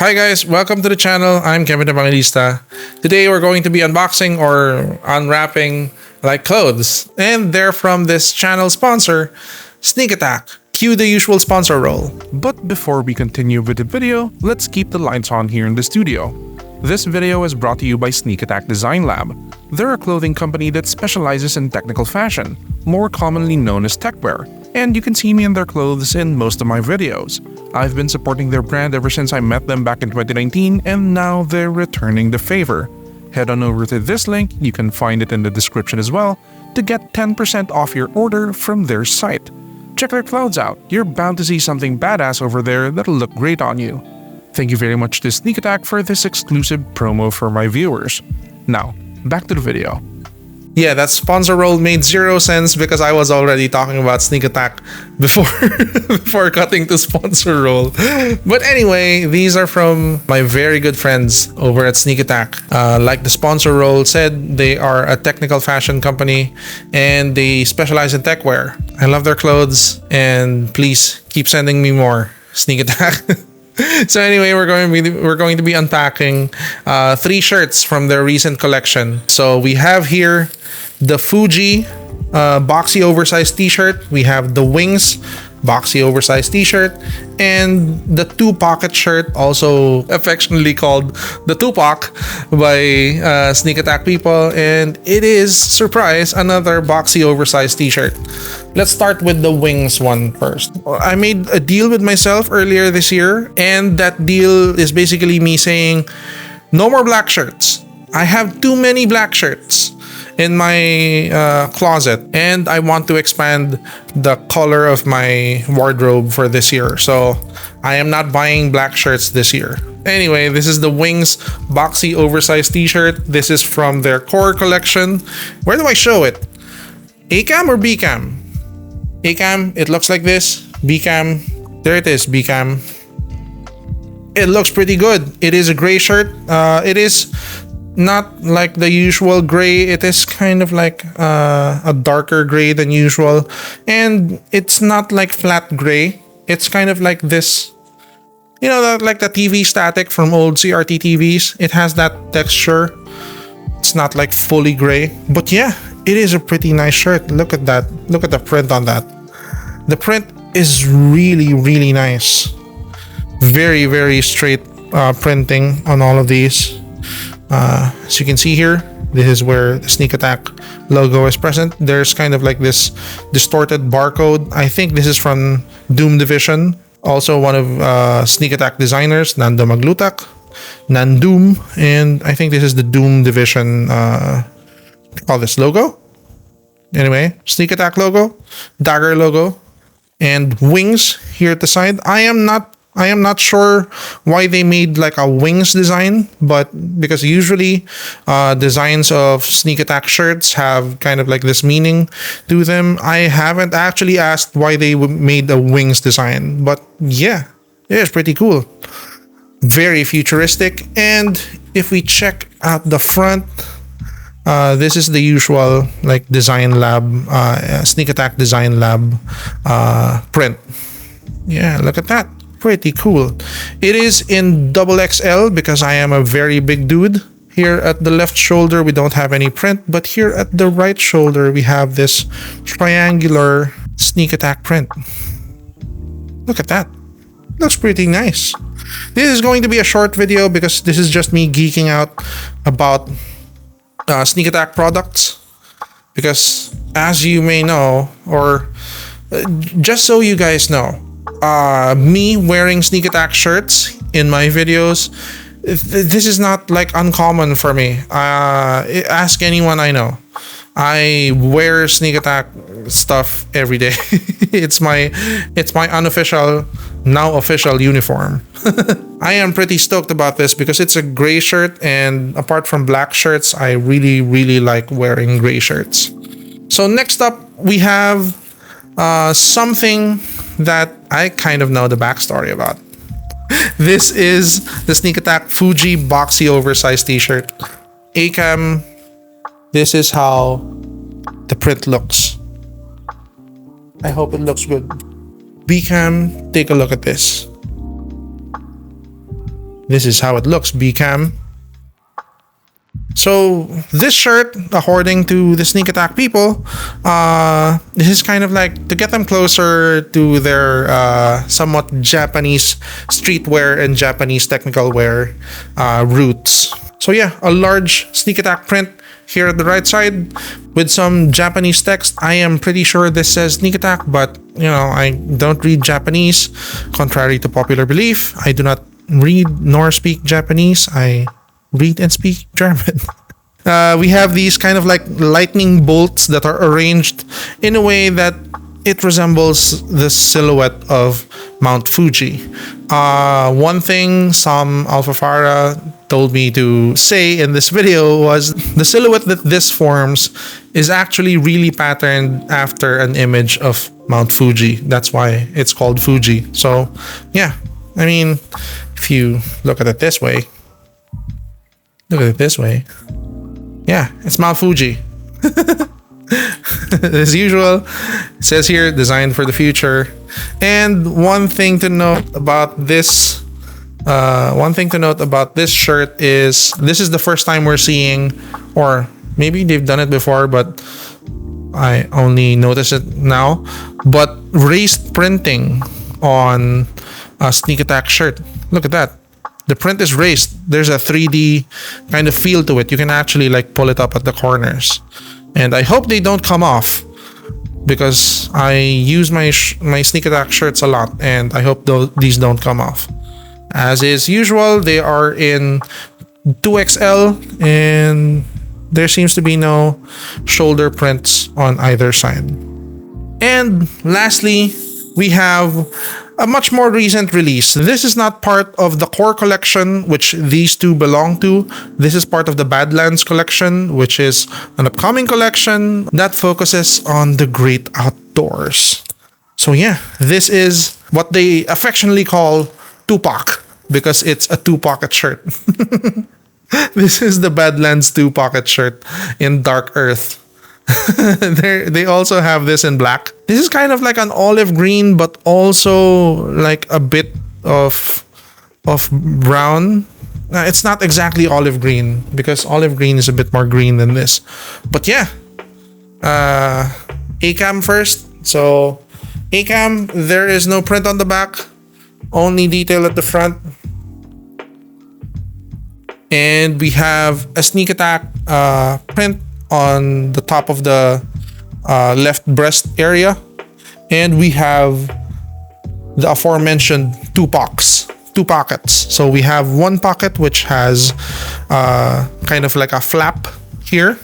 Hi guys, welcome to the channel. I'm Kevin the Evangelista. Today we're going to be unboxing or unwrapping like clothes, and they're from this channel sponsor, SNK Attack. Cue the usual sponsor roll. But before we continue with the video, let's keep the lights on here in the studio. This video is brought to you by SNK ATK Design Lab. They're a clothing company that specializes in technical fashion, more commonly known as techwear, and you can see me in their clothes in most of my videos. I've been supporting their brand ever since I met them back in 2019, and now they're returning the favor. Head on over to this link, you can find it in the description as well, to get 10% off your order from their site. Check their clothes out, you're bound to see something badass over there that'll look great on you. Thank you very much to SNK Attack for this exclusive promo for my viewers. Now, back to the video. Yeah, that sponsor roll made 0 sense because I was already talking about SNK Attack before before cutting to sponsor roll. But anyway, these are from my very good friends over at SNK Attack. Like the sponsor roll said, they are a technical fashion company and they specialize in techwear. I love their clothes, and please keep sending me more, SNK Attack. So anyway, we're going to be unpacking 3 shirts from their recent collection. So we have here the FUJI boxy oversized t-shirt. We have the Wings boxy oversized t-shirt, and the 2-pocket shirt, also affectionately called the Tupac by SNK Attack people. And it is, surprise, another boxy oversized t-shirt. Let's start with the Wings one first. I made a deal with myself earlier this year, and that deal is basically me saying no more black shirts. I have too many black shirts in my closet, and I want to expand the color of my wardrobe for this year. So I am not buying black shirts this year. Anyway, this is the Wings boxy oversized t-shirt. This is from their core collection. Where do I show it? A-cam or B-cam? A-cam, it looks like this. B-cam, there it is, B-cam. It looks pretty good. It is a gray shirt. It is not like the usual gray. It is kind of like a darker gray than usual, and it's not like flat gray. It's kind of like this, you know, like the TV static from old CRT TVs. It has that texture. It's not like fully gray, but yeah, it is a pretty nice shirt. Look at that. Look at the print on that. The print is really, really nice. Very, very straight printing on all of these. As you can see here, this is where the SNK Attack logo is present. There's kind of like this distorted barcode. I think this is from Doom Division. Also one of SNK Attack designers, Nando Maglutak, Nandoom, and I think this is the Doom Division call this logo. Anyway, SNK Attack logo, dagger logo, and Wings here at the side. I am not sure why they made like a Wings design, but because usually designs of SNK Attack shirts have kind of like this meaning to them. I haven't actually asked why they made a Wings design, but yeah, it is pretty cool. Very futuristic. And if we check out the front, this is the usual like Design Lab, SNK Attack Design Lab print. Yeah, look at that. Pretty cool. It is in XXL because I am a very big dude. Here at the left shoulder we don't have any print, but here at the right shoulder we have this triangular SNK Attack print. Look at that. Looks pretty nice. This is going to be a short video because this is just me geeking out about SNK Attack products, because as you may know, or just so you guys know, me wearing SNK Attack shirts in my videos, this is not like uncommon for me. Ask anyone I know. I wear SNK Attack stuff every day. it's my unofficial, now official uniform. I am pretty stoked about this because it's a gray shirt, and apart from black shirts, I really, really like wearing gray shirts. So next up we have something that I kind of know the backstory about. This is the SNK Attack FUJI boxy oversized t-shirt. A-cam, this is how the print looks. I hope it looks good. B-cam, take a look at this. This is how it looks, B-cam. So this shirt, according to the Sneak Attack people, this is kind of like to get them closer to their somewhat Japanese streetwear and Japanese technical wear roots. So yeah, a large Sneak Attack print here at the right side with some Japanese text. I am pretty sure this says Sneak Attack, but you know, I don't read Japanese, contrary to popular belief. I do not read nor speak Japanese. I read and speak German. We have these kind of like lightning bolts that are arranged in a way that it resembles the silhouette of Mount Fuji. One thing some Alpha Farah told me to say in this video was the silhouette that this forms is actually really patterned after an image of Mount Fuji. That's why it's called Fuji. So yeah, I mean, if you look at it this way, yeah, it's Mount Fuji. As usual, it says here, designed for the future. And one thing to note about this shirt is this is the first time we're seeing, or maybe they've done it before, but I only noticed it now, but raised printing on a Sneak Attack shirt. Look at that. The print is raised. There's a 3D kind of feel to it. You can actually like pull it up at the corners. And I hope they don't come off because I use my Sneak Attack shirts a lot, and I hope these don't come off. As is usual, they are in 2XL and there seems to be no shoulder prints on either side. And lastly, we have a much more recent release. This is not part of the core collection, which these two belong to. This is part of the Badlands collection, which is an upcoming collection that focuses on the great outdoors. So yeah, this is what they affectionately call Tupac, because it's a two-pocket shirt. This is the Badlands two-pocket shirt in dark earth. They also have this in black. This is kind of like an olive green, but also like a bit of brown. It's not exactly olive green because olive green is a bit more green than this. But yeah, A-cam first. So A-cam, there is no print on the back, only detail at the front. And we have a Sneak Attack print on the top of the left breast area, and we have the aforementioned two pockets. So we have one pocket which has kind of like a flap here,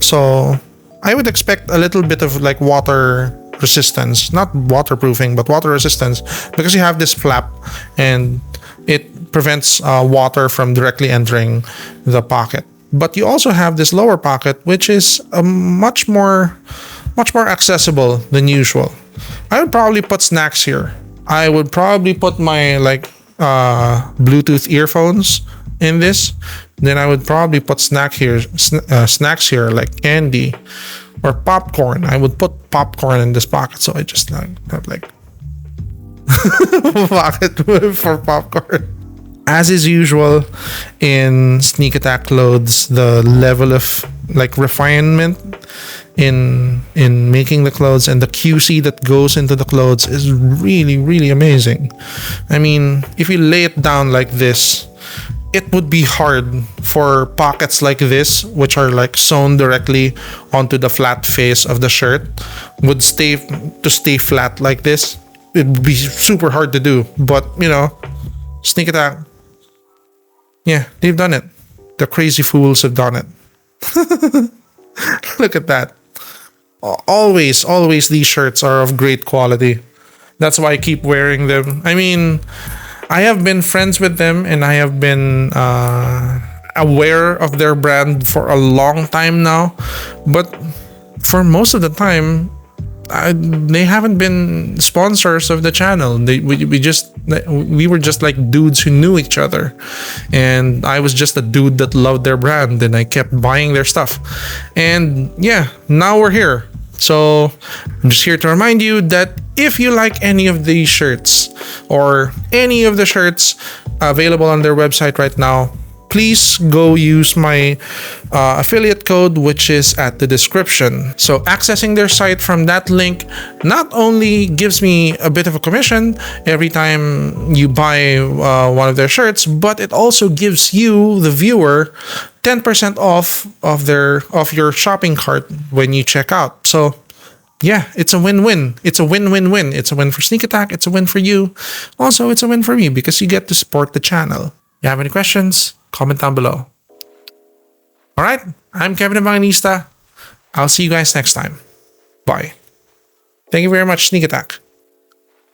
so I would expect a little bit of like water resistance, not waterproofing but water resistance, because you have this flap and it prevents water from directly entering the pocket. But you also have this lower pocket, which is much more accessible than usual. I would probably put snacks here. I would probably put my like Bluetooth earphones in this. Then I would probably put snacks here like candy or popcorn. I would put popcorn in this pocket, so I just like have like pocket for popcorn. As is usual in Sneak Attack clothes, the level of like refinement in making the clothes and the QC that goes into the clothes is really, really amazing. I mean, if you lay it down like this, it would be hard for pockets like this, which are like sewn directly onto the flat face of the shirt, would stay flat like this. It would be super hard to do, but you know, Sneak Attack, yeah, they've done it. The crazy fools have done it. Look at that. Always these shirts are of great quality. That's why I keep wearing them. I mean, I have been friends with them and I have been aware of their brand for a long time now. But for most of the time, they haven't been sponsors of the channel. We were just like dudes who knew each other, and I was just a dude that loved their brand and I kept buying their stuff. And yeah, now we're here So I'm just here to remind you that if you like any of these shirts or any of the shirts available on their website right now, please go use my affiliate code, which is at the description. So accessing their site from that link not only gives me a bit of a commission every time you buy one of their shirts, but it also gives you, the viewer, 10% off of your shopping cart when you check out. So yeah, it's a win-win. It's a win-win-win. It's a win for Sneak Attack. It's a win for you. Also, it's a win for me because you get to support the channel. You have any questions? Comment down below. All right, I'm Kevin Evangelista. I'll see you guys next time. Bye. Thank you very much, Sneak Attack.